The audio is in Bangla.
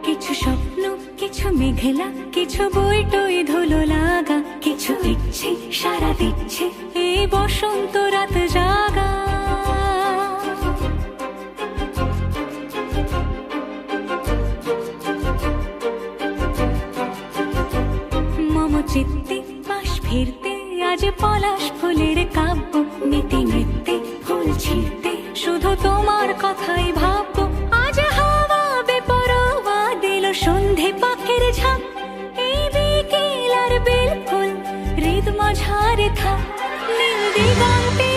কিছু স্বপ্ন, কিছু মেঘলা, কিছু বইটই ধুলো লাগা, কিছু ইচ্ছে সারা দিচ্ছে এই বসন্ত রাত জাগা। মম চিত্তে পাশ ফিরতে আজ পলাশ ফুলের কাব্য, নীতি নৃত্যে ফুল ছিঁড়তে শুধু তোমার কথাই ভাববো। আজ হাওয়া বেপরোয়া দিল সন্ধে পাখির ঝাঁক, এই বিকেল আর বেল ফুল হৃদ মাঝারে থাক নীল দিগন্তে